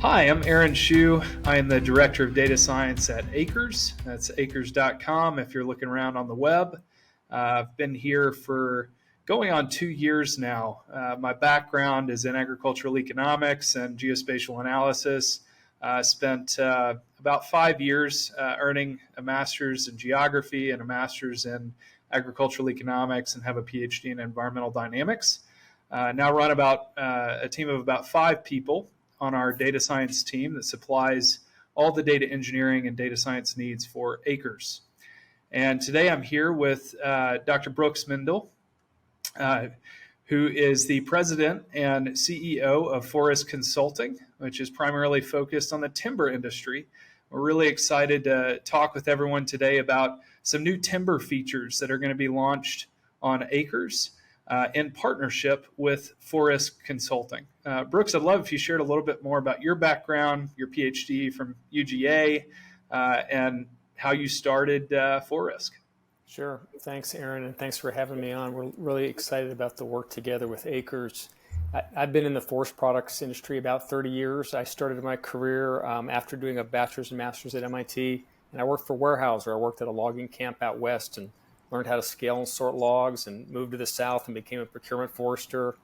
Hi, I'm Aaron Shu. I am the Director of Data Science at Acres. That's acres.com if you're looking around on the web. I've been here for going on 2 years now. My background is in agricultural economics and geospatial analysis. Spent about 5 years earning a master's in geography and a master's in agricultural economics and have a PhD in environmental dynamics. Now run about a team of about 5 people on our data science team that supplies all the data engineering and data science needs for Acres. And today I'm here with Dr. Brooks Mendell, who is the president and CEO of Forisk Consulting, which is primarily focused on the timber industry. We're really excited to talk with everyone today about some new timber features that are going to be launched on Acres in partnership with Forisk Consulting. Brooks, I'd love if you shared a little bit more about your background, your PhD from UGA, and how you started Forisk. Sure. Thanks, Aaron, and thanks for having me on. We're really excited about the work together with Acres. I've been in the forest products industry about 30 years. I started my career after doing a bachelor's and master's at MIT, and I worked for Weyerhaeuser. I worked at a logging camp out west and learned how to scale and sort logs, and moved to the south and became a procurement forester.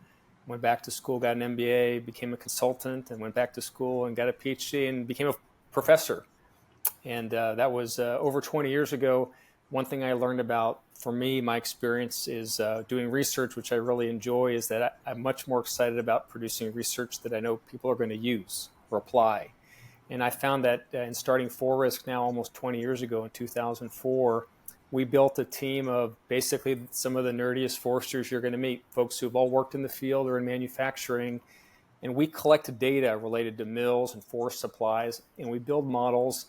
Went back to school, got an MBA, became a consultant, and went back to school and got a PhD and became a professor. And that was over 20 years ago. One thing I learned about, for me, my experience is doing research, which I really enjoy, is that I'm much more excited about producing research that I know people are going to use or apply. And I found that in starting Forisk now almost 20 years ago in 2004, we built a team of basically some of the nerdiest foresters you're going to meet, folks who've all worked in the field or in manufacturing. And we collect data related to mills and forest supplies, and we build models.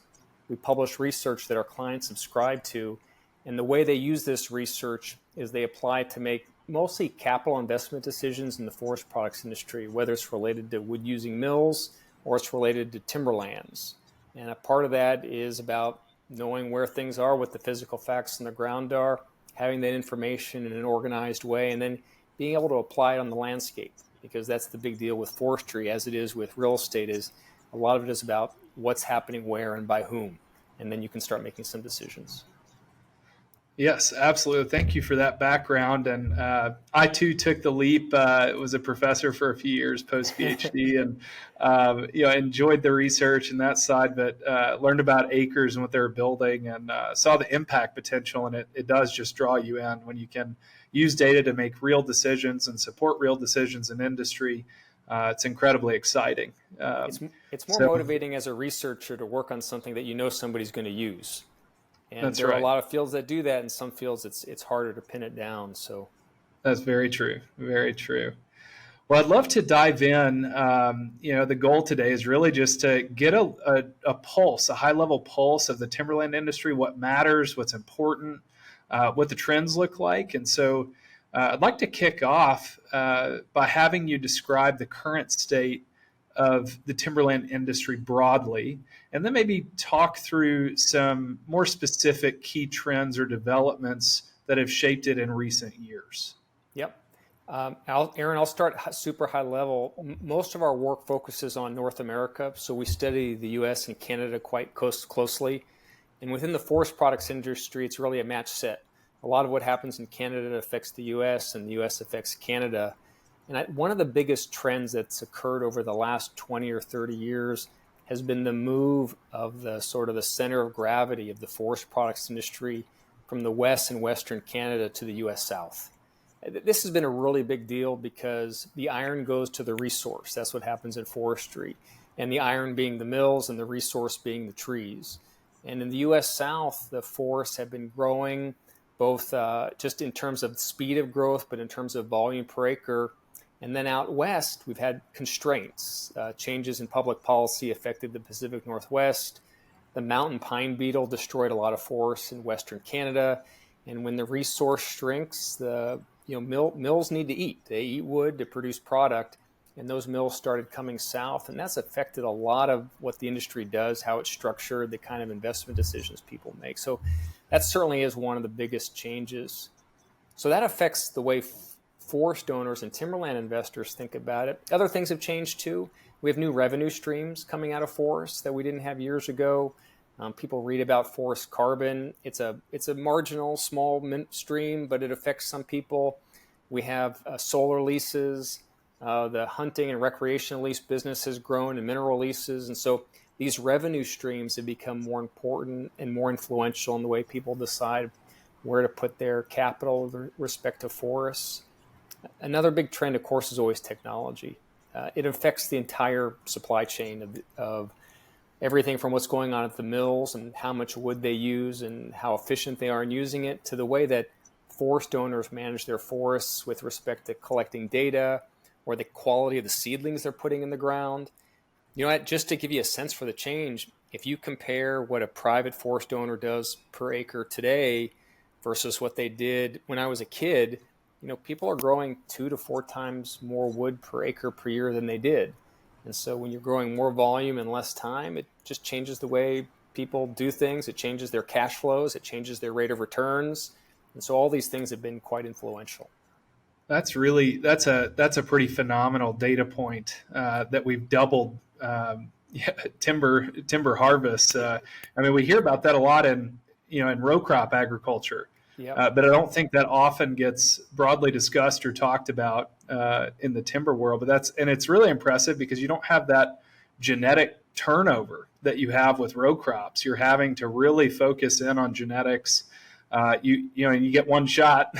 We publish research that our clients subscribe to. And the way they use this research is they apply it to make mostly capital investment decisions in the forest products industry, whether it's related to wood-using mills or it's related to timberlands. And a part of that is about knowing where things are, what the physical facts on the ground are, having that information in an organized way, and then being able to apply it on the landscape, because that's the big deal with forestry, as it is with real estate, is a lot of it is about what's happening where and by whom, and then you can start making some decisions. Yes, absolutely. Thank you for that background. And I too took the leap. Was a professor for a few years post PhD, and enjoyed the research and that side. But learned about Acres and what they were building, and saw the impact potential. And it does just draw you in when you can use data to make real decisions and support real decisions in industry. It's incredibly exciting. It's more motivating as a researcher to work on something that you know somebody's going to use. And that's there right. are a lot of fields that do that. In some fields, it's harder to pin it down. So that's very true. Very true. Well, I'd love to dive in. The goal today is really just to get a pulse, a high-level pulse of the timberland industry, what matters, what's important, what the trends look like. And so I'd like to kick off by having you describe the current state of the timberland industry broadly, and then maybe talk through some more specific key trends or developments that have shaped it in recent years. Yep. Aaron, I'll start super high level. Most of our work focuses on North America, so we study the U.S. and Canada quite closely. And within the forest products industry, it's really a match set. A lot of what happens in Canada affects the U.S., and the U.S. affects Canada. And one of the biggest trends that's occurred over the last 20 or 30 years has been the move of the sort of the center of gravity of the forest products industry from the West and Western Canada to the U.S. South. This has been a really big deal because the iron goes to the resource. That's what happens in forestry. And the iron being the mills and the resource being the trees. And in the U.S. South, the forests have been growing both just in terms of speed of growth, but in terms of volume per acre. And then out west, we've had constraints. Changes in public policy affected the Pacific Northwest. The mountain pine beetle destroyed a lot of forests in Western Canada. And when the resource shrinks, mills need to eat. They eat wood to produce product. And those mills started coming south. And that's affected a lot of what the industry does, how it's structured, the kind of investment decisions people make. So that certainly is one of the biggest changes. So that affects the way forest owners and timberland investors think about it. Other things have changed too. We have new revenue streams coming out of forests that we didn't have years ago. People read about forest carbon. It's a marginal, small stream, but it affects some people. We have solar leases. The hunting and recreational lease business has grown, and mineral leases. And so these revenue streams have become more important and more influential in the way people decide where to put their capital with respect to forests. Another big trend, of course, is always technology. It affects the entire supply chain of everything from what's going on at the mills and how much wood they use and how efficient they are in using it, to the way that forest owners manage their forests with respect to collecting data or the quality of the seedlings they're putting in the ground. You know, just to give you a sense for the change, if you compare what a private forest owner does per acre today versus what they did when I was a kid, you know, people are growing 2 to 4 times more wood per acre per year than they did. And so when you're growing more volume in less time, it just changes the way people do things. It changes their cash flows. It changes their rate of returns. And so all these things have been quite influential. That's a pretty phenomenal data point that we've doubled timber harvests. I mean, we hear about that a lot in row crop agriculture. Yep. But I don't think that often gets broadly discussed or talked about in the timber world. But it's really impressive because you don't have that genetic turnover that you have with row crops. You're having to really focus in on genetics. And you get one shot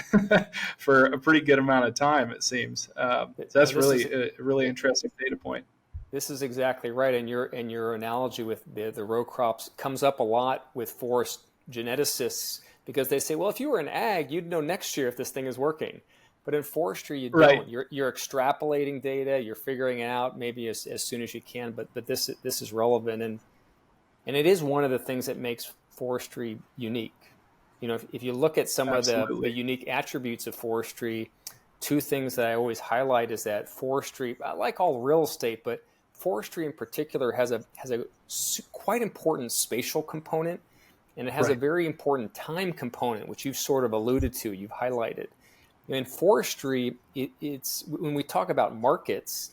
for a pretty good amount of time, it seems. So that's a really interesting data point. This is exactly right. And your analogy with the row crops comes up a lot with forest geneticists, because they say, well, if you were in ag, you'd know next year if this thing is working. But in forestry, you don't. Right. You're extrapolating data. You're figuring it out maybe as soon as you can. But this is relevant, and it is one of the things that makes forestry unique. You know, if you look at some Absolutely. of the unique attributes of forestry, 2 things that I always highlight is that forestry, like all real estate, but forestry in particular has a quite important spatial component. And it has a very important time component, which you've sort of alluded to, you've highlighted. In forestry, it's when we talk about markets,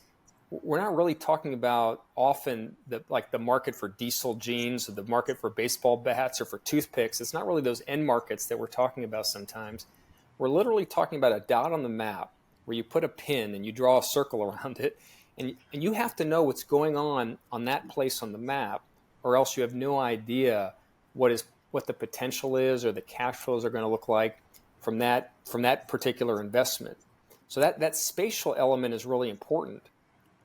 we're not really talking about often the market for diesel jeans or the market for baseball bats or for toothpicks. It's not really those end markets that we're talking about sometimes. We're literally talking about a dot on the map where you put a pin and you draw a circle around it. And you have to know what's going on that place on the map, or else you have no idea what the potential is or the cash flows are going to look like from that particular investment. So that spatial element is really important.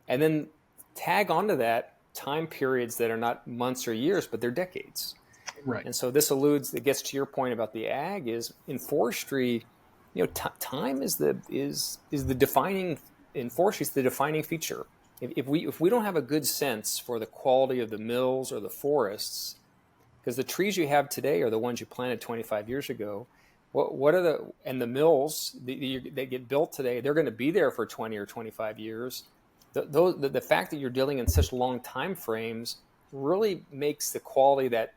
And then tag onto that time periods that are not months or years, but they're decades. Right. And so it gets to your point about the ag, is in forestry, you know, time is the defining, in forestry, it's the defining feature. If we don't have a good sense for the quality of the mills or the forests, because the trees you have today are the ones you planted 25 years ago. And the mills that get built today, they're going to be there for 20 or 25 years. The fact that you're dealing in such long time frames really makes the quality of that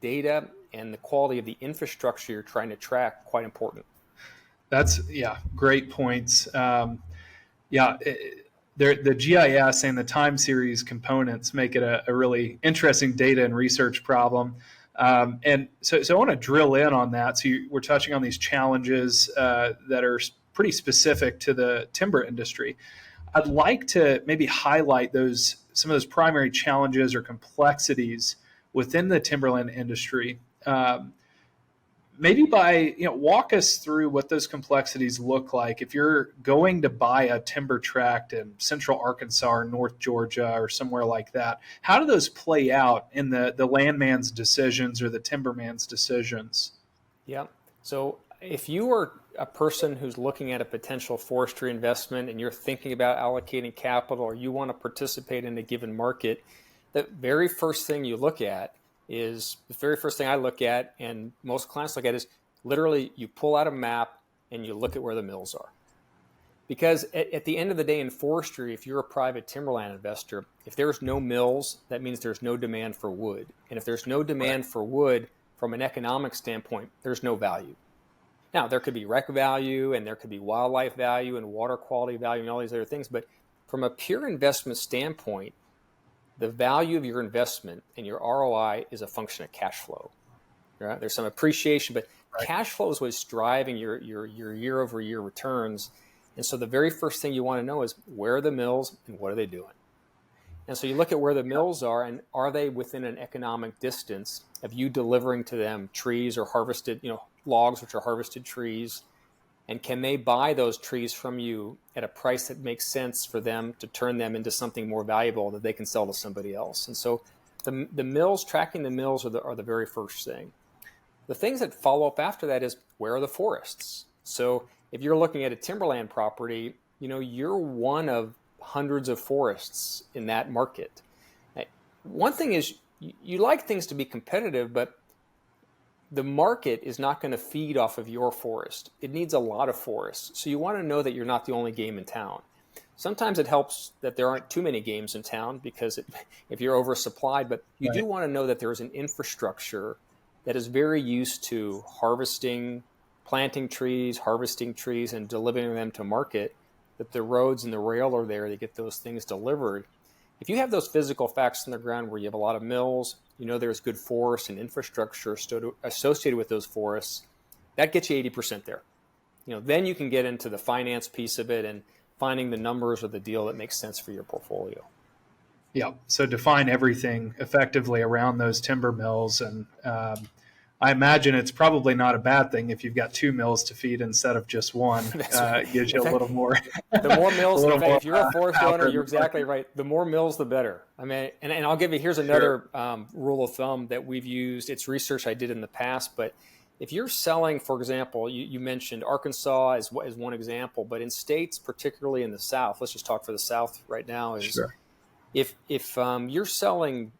data and the quality of the infrastructure you're trying to track quite important. Great points. The GIS and the time series components make it a really interesting data and research problem. And so I want to drill in on that. So we're touching on these challenges that are pretty specific to the timber industry. I'd like to maybe highlight some of those primary challenges or complexities within the timberland industry. Maybe walk us through what those complexities look like. If you're going to buy a timber tract in central Arkansas or North Georgia or somewhere like that, how do those play out in the landman's decisions or the timberman's decisions? Yeah. So if you are a person who's looking at a potential forestry investment and you're thinking about allocating capital, or you want to participate in a given market, the very first thing you look at is the very first thing I look at, and most clients look at, is literally you pull out a map and you look at where the mills are. Because at the end of the day in forestry, if you're a private timberland investor, if there's no mills, that means there's no demand for wood. And if there's no demand for wood from an economic standpoint, there's no value. Now, there could be rec value and there could be wildlife value and water quality value and all these other things. But from a pure investment standpoint, the value of your investment and your ROI is a function of cash flow. Right? There's some appreciation, but Right. cash flow is what's driving your year-over-year returns. And so the very first thing you want to know is, where are the mills and what are they doing? And so you look at where the mills are, and are they within an economic distance of you delivering to them trees or harvested, logs, which are harvested trees, and can they buy those trees from you at a price that makes sense for them to turn them into something more valuable that they can sell to somebody else? And so the mills, tracking the mills are the very first thing. The things that follow up after that is, where are the forests? So if you're looking at a timberland property, you're one of hundreds of forests in that market. One thing is, you like things to be competitive, but the market is not going to feed off of your forest. It needs a lot of forests. So you want to know that you're not the only game in town. Sometimes it helps that there aren't too many games in town, because if you're oversupplied, but you do want to know that there is an infrastructure that is very used to planting trees, harvesting trees, and delivering them to market, that the roads and the rail are there to get those things delivered. If you have those physical facts on the ground where you have a lot of mills, there's good forests and infrastructure associated with those forests, that gets you 80% there. Then you can get into the finance piece of it and finding the numbers or the deal that makes sense for your portfolio. Yeah. So define everything effectively around those timber mills. And I imagine it's probably not a bad thing if you've got 2 mills to feed instead of just one. Right. It gives you a little more. The more mills, if you're a forest owner, you're exactly right. The more mills, the better. I mean, and I'll give you, here's another rule of thumb that we've used. It's research I did in the past, but if you're selling, for example, you mentioned Arkansas as one example, but in states, particularly in the South, let's just talk for the South right now, is if you're selling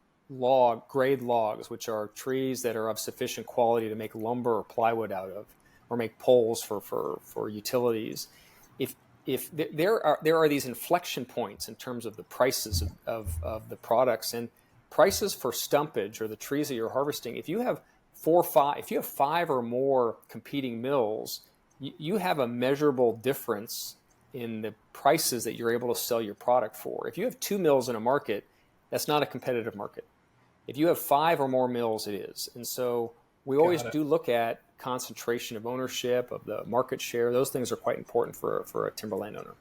grade logs, which are trees that are of sufficient quality to make lumber or plywood out of, or make poles for utilities, if there are these inflection points in terms of the prices of the products, and prices for stumpage, or the trees that you're harvesting, if you have 5 or more competing mills, you have a measurable difference in the prices that you're able to sell your product for. If you have 2 mills in a market, that's not a competitive market. If you have 5 or more mills, it is. And so we always do look at concentration of ownership, of the market share. Those things are quite important for a timberland owner.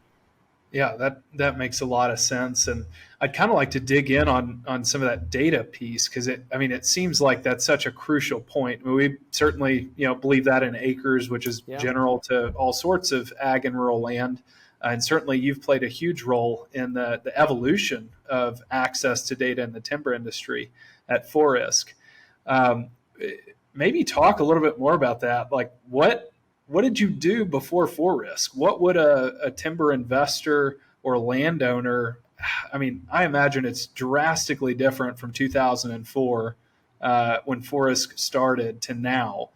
Yeah, that makes a lot of sense. And I'd kind of like to dig in on some of that data piece, because it seems like that's such a crucial point. I mean, we certainly believe that in acres, which is general to all sorts of ag and rural land. And certainly you've played a huge role in the evolution of access to data in the timber industry at Forisk. Maybe talk a little bit more about that. Like, what did you do before Forisk? What would a timber investor or landowner, I imagine it's drastically different from 2004 when Forisk started to now.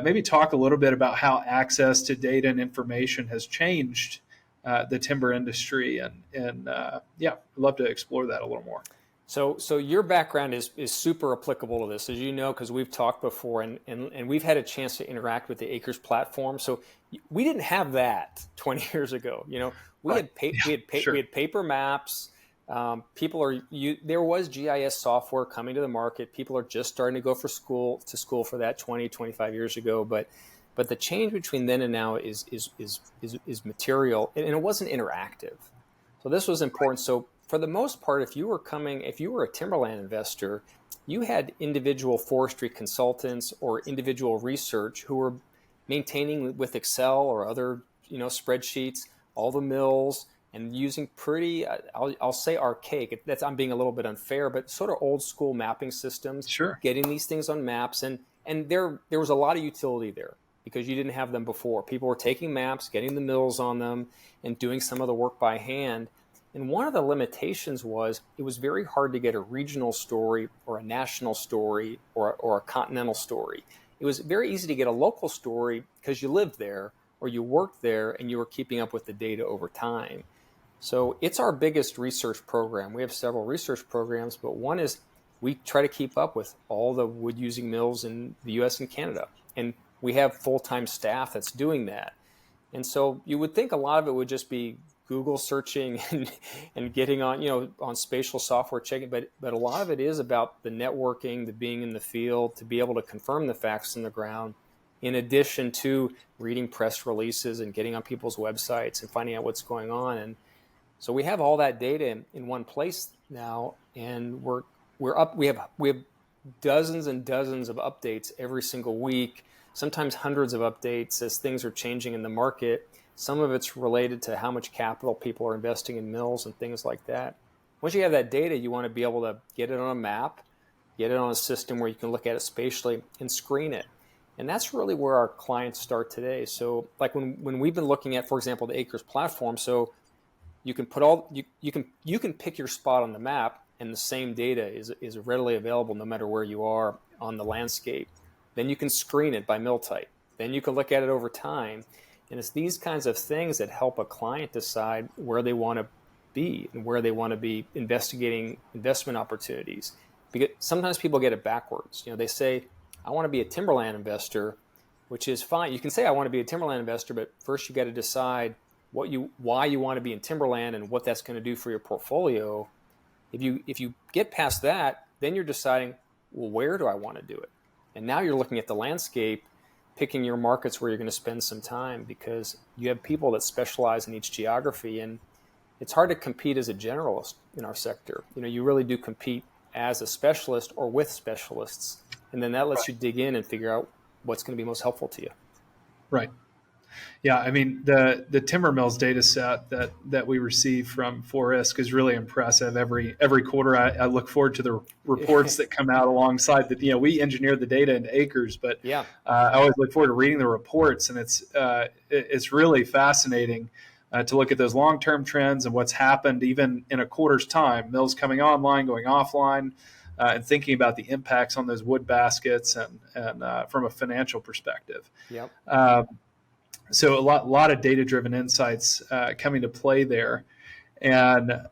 Maybe talk a little bit about how access to data and information has changed the timber industry, and I'd love to explore that a little more. So your background is super applicable to this, as you know, because we've talked before, and we've had a chance to interact with the Acres platform. So we didn't have that 20 years ago. We had paper maps. There was GIS software coming to the market. People are just starting to go to school for that 20, 25 years ago, but the change between then and now is material, and it wasn't interactive. So this was important. So for the most part, if you were a timberland investor, you had individual forestry consultants or individual research who were maintaining with Excel or other spreadsheets all the mills, and using pretty I'll say archaic. I'm being a little bit unfair, but sort of old school mapping systems. Sure. Getting these things on maps, and there was a lot of utility there, because you didn't have them before. People were taking maps, getting the mills on them, and doing some of the work by hand. And one of the limitations was it was very hard to get a regional story or a national story or a continental story. It was very easy to get a local story because you lived there or you worked there and you were keeping up with the data over time. So it's our biggest research program. We have several research programs, but one is we try to keep up with all the wood-using mills in the U.S. and Canada. And we have full-time staff that's doing that. And so you would think a lot of it would just be Google searching and getting on, on spatial software checking, but a lot of it is about the networking, the being in the field, to be able to confirm the facts on the ground, in addition to reading press releases and getting on people's websites and finding out what's going on. And so we have all that data in one place now, and we're up. We have dozens and dozens of updates every single week, sometimes hundreds of updates as things are changing in the market. Some of it's related to how much capital people are investing in mills and things like that. Once you have that data, you want to be able to get it on a map, get it on a system where you can look at it spatially and screen it. And that's really where our clients start today. So like when we've been looking at, for example, the Acres platform, so you can put you can pick your spot on the map, and the same data is readily available no matter where you are on the landscape. Then you can screen it by mill type. Then you can look at it over time. And it's these kinds of things that help a client decide where they want to be and where they want to be investigating investment opportunities. Because sometimes people get it backwards. They say, I want to be a timberland investor, which is fine. You can say I want to be a timberland investor, but first you got to decide why you want to be in timberland and what that's going to do for your portfolio. If you get past that, then you're deciding, well, where do I want to do it? And now you're looking at the landscape, picking your markets where you're going to spend some time, because you have people that specialize in each geography, and it's hard to compete as a generalist in our sector. You really do compete as a specialist or with specialists, and then that lets you dig in and figure out what's going to be most helpful to you. Right. Yeah, I mean, the timber mills data set that we receive from Forisk is really impressive. Every quarter, I look forward to the reports that come out alongside that. We engineer the data into Acres, but yeah, I always look forward to reading the reports, and it's really fascinating to look at those long-term trends and what's happened even in a quarter's time. Mills coming online, going offline, and thinking about the impacts on those wood baskets and from a financial perspective. Yep. So a lot of data-driven insights coming to play there. And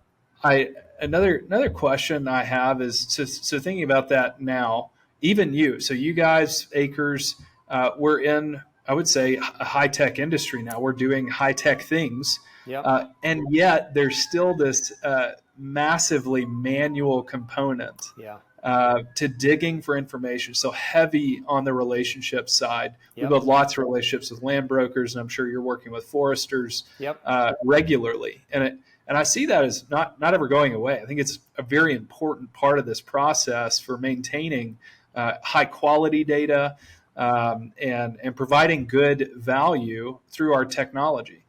another question I have is, so thinking about that now, even you, so you guys, Acres, we're in, I would say, a high-tech industry now. We're doing high-tech things. Yep. And yet there's still this massively manual component to digging for information. So heavy on the relationship side. Yep. We build lots of relationships with land brokers, and I'm sure you're working with foresters regularly. And I see that as not ever going away. I think it's a very important part of this process for maintaining high quality data and providing good value through our technology.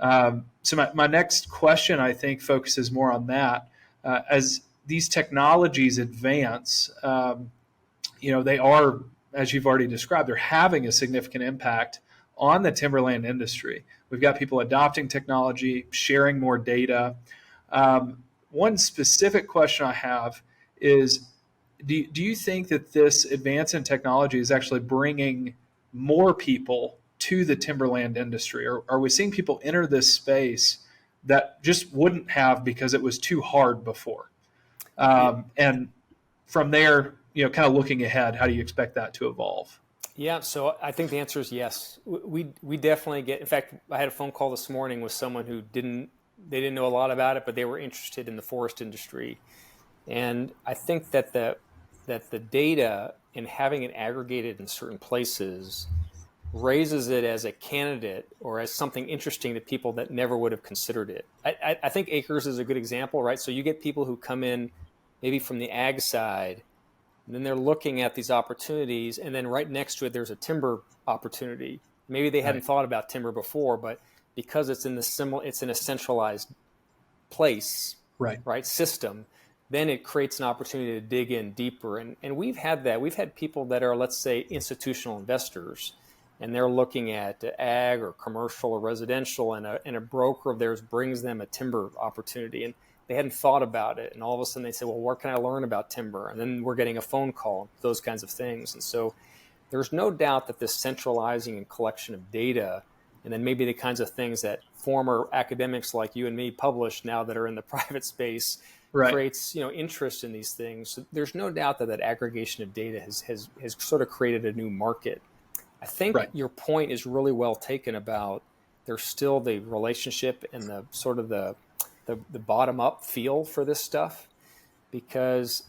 So my next question, I think, focuses more on that. As these technologies advance, they are, as you've already described, they're having a significant impact on the timberland industry. We've got people adopting technology, sharing more data. One specific question I have is, do you think that this advance in technology is actually bringing more people to the timberland industry? Or are we seeing people enter this space that just wouldn't have because it was too hard before? And from there, kind of looking ahead, how do you expect that to evolve? Yeah, so I think the answer is yes. We definitely get. In fact, I had a phone call this morning with someone who didn't know a lot about it, but they were interested in the forest industry, and I think that the data and having it aggregated in certain places raises it as a candidate or as something interesting to people that never would have considered it. I think Acres is a good example, right? So you get people who come in maybe from the ag side, and then they're looking at these opportunities, and then right next to it, there's a timber opportunity. Maybe they hadn't thought about timber before, but because it's in a centralized place, right system, then it creates an opportunity to dig in deeper. And we've had that. We've had people that are, let's say, institutional investors, and they're looking at ag or commercial or residential, and a broker of theirs brings them a timber opportunity, and they hadn't thought about it. And all of a sudden they say, well, where can I learn about timber? And then we're getting a phone call, those kinds of things. And so there's no doubt that this centralizing and collection of data, and then maybe the kinds of things that former academics like you and me publish now that are in the private space, creates interest in these things. So there's no doubt that aggregation of data has sort of created a new market. I think your point is really well taken about there's still the relationship and the sort of the bottom up feel for this stuff, because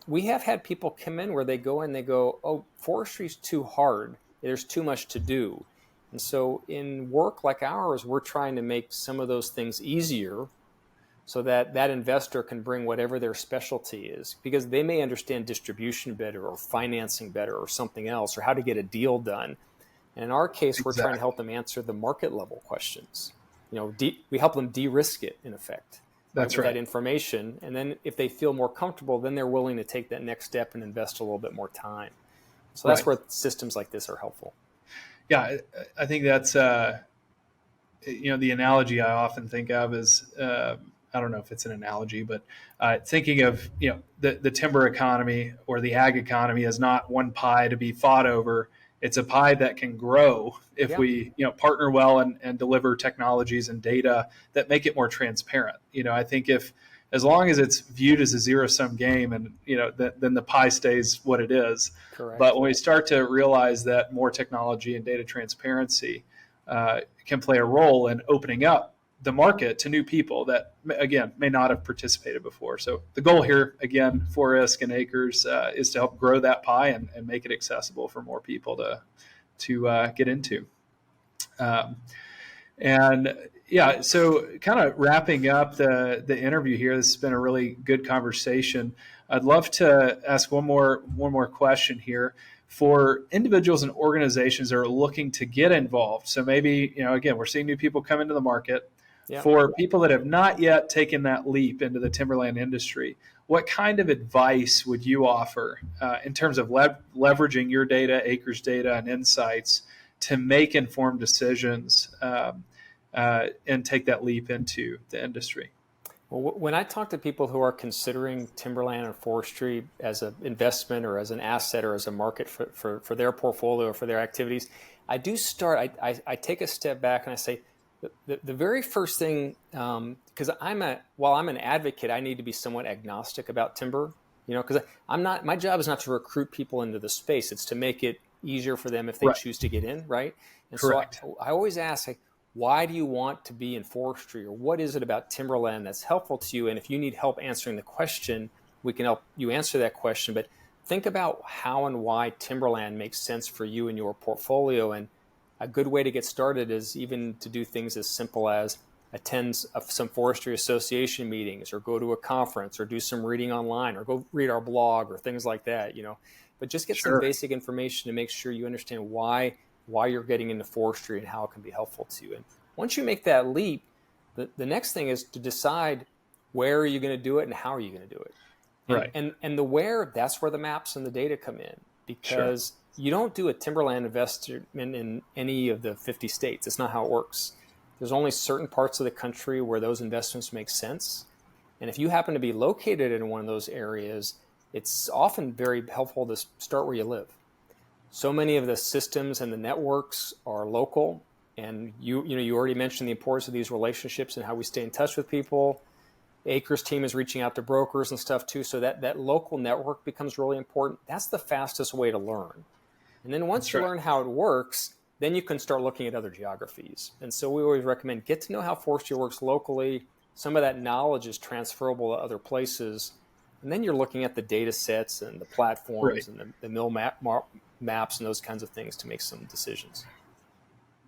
we have had people come in where they go in, they go, oh, forestry's too hard. There's too much to do. And so in work like ours, we're trying to make some of those things easier so that that investor can bring whatever their specialty is, because they may understand distribution better or financing better or something else, or how to get a deal done. And in our case, we're trying to help them answer the market level questions. We help them de-risk it, in effect. That's with right. that information. And then if they feel more comfortable, then they're willing to take that next step and invest a little bit more time. So that's where systems like this are helpful. Yeah, I think that's, the analogy I often think of is, I don't know if it's an analogy, but thinking of, the timber economy or the ag economy as not one pie to be fought over. It's a pie that can grow if we, partner well and deliver technologies and data that make it more transparent. I think as long as it's viewed as a zero-sum game, and then the pie stays what it is. Correct. But when we start to realize that more technology and data transparency can play a role in opening up the market to new people that, again, may not have participated before. So the goal here, again, Forisk and Acres, is to help grow that pie and make it accessible for more people to get into. So kind of wrapping up the interview here, this has been a really good conversation. I'd love to ask one more question here for individuals and organizations that are looking to get involved. So maybe, again, we're seeing new people come into the market. Yeah. For people that have not yet taken that leap into the timberland industry, what kind of advice would you offer in terms of leveraging your data, Acres data, and insights to make informed decisions and take that leap into the industry? Well, when I talk to people who are considering timberland or forestry as an investment or as an asset or as a market for their portfolio or for their activities, I do start, I take a step back and I say, the very first thing, because while I'm an advocate, I need to be somewhat agnostic about timber, because my job is not to recruit people into the space. It's to make it easier for them if they choose to get in, right? And correct. So I always ask, why do you want to be in forestry, or what is it about timberland that's helpful to you? And if you need help answering the question, we can help you answer that question. But think about how and why timberland makes sense for you and your portfolio. And a good way to get started is even to do things as simple as attend some forestry association meetings, or go to a conference, or do some reading online, or go read our blog, or things like that, But just get some basic information to make sure you understand why you're getting into forestry and how it can be helpful to you. And once you make that leap, the next thing is to decide where are you going to do it and how are you going to do it. And the where, that's where the maps and the data come in, because you don't do a timberland investment in any of the 50 states. It's not how it works. There's only certain parts of the country where those investments make sense. And if you happen to be located in one of those areas, it's often very helpful to start where you live. So many of the systems and the networks are local. And you already mentioned the importance of these relationships and how we stay in touch with people. Acres team is reaching out to brokers and stuff too. So that local network becomes really important. That's the fastest way to learn. And then once you learn how it works, then you can start looking at other geographies. And so we always recommend get to know how forestry works locally. Some of that knowledge is transferable to other places. And then you're looking at the data sets and the platforms and the mill maps and those kinds of things to make some decisions.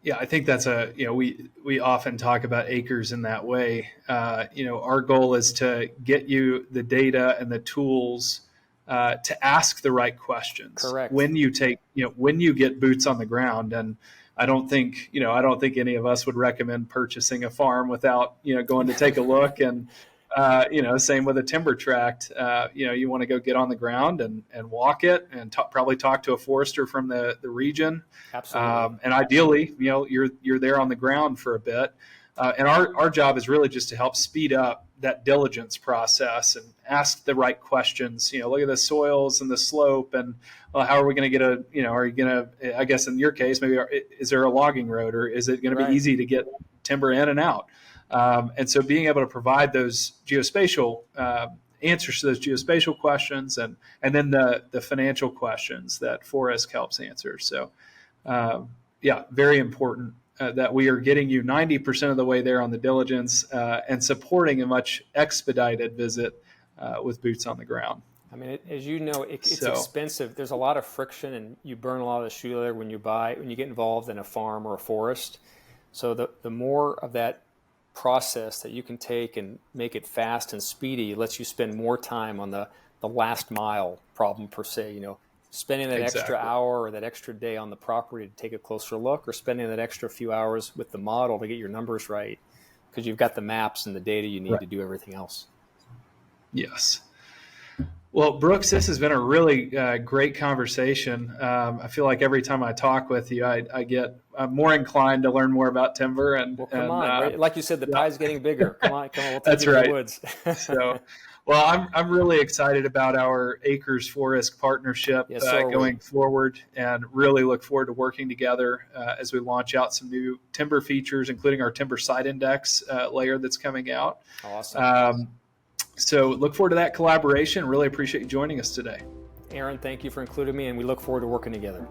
Yeah, I think that's we often talk about Acres in that way. Our goal is to get you the data and the tools to ask the right questions. Correct. When you get boots on the ground. And I don't think any of us would recommend purchasing a farm without, going to take a look. And, same with a timber tract. You want to go get on the ground and walk it and probably talk to a forester from the region. Absolutely. And ideally, you're there on the ground for a bit. And our job is really just to help speed up that diligence process and ask the right questions. Look at the soils and the slope, and how are we going to get are you going to, I guess in your case, maybe is there a logging road, or is it going to be easy to get timber in and out? And so being able to provide those geospatial answers to those geospatial questions, and then the financial questions that Forisk helps answer. So very important that we are getting you 90% of the way there on the diligence and supporting a much expedited visit with boots on the ground. I mean, as you know, it's expensive. There's a lot of friction, and you burn a lot of the shoe leather when you get involved in a farm or a forest. So the more of that process that you can take and make it fast and speedy lets you spend more time on the last mile problem per se. Spending that extra hour or that extra day on the property to take a closer look, or spending that extra few hours with the model to get your numbers right, because you've got the maps and the data you need to do everything else. Yes. Well, Brooks, this has been a really great conversation. I feel like every time I talk with you, I'm more inclined to learn more about timber. Well, come on. Right? Like you said, the pie's getting bigger. Come on. We'll take you to the woods. Well, I'm really excited about our Acres Forisk partnership going forward, and really look forward to working together as we launch out some new timber features, including our timber site index layer that's coming out. Awesome. So look forward to that collaboration. Really appreciate you joining us today. Aaron, thank you for including me, and we look forward to working together.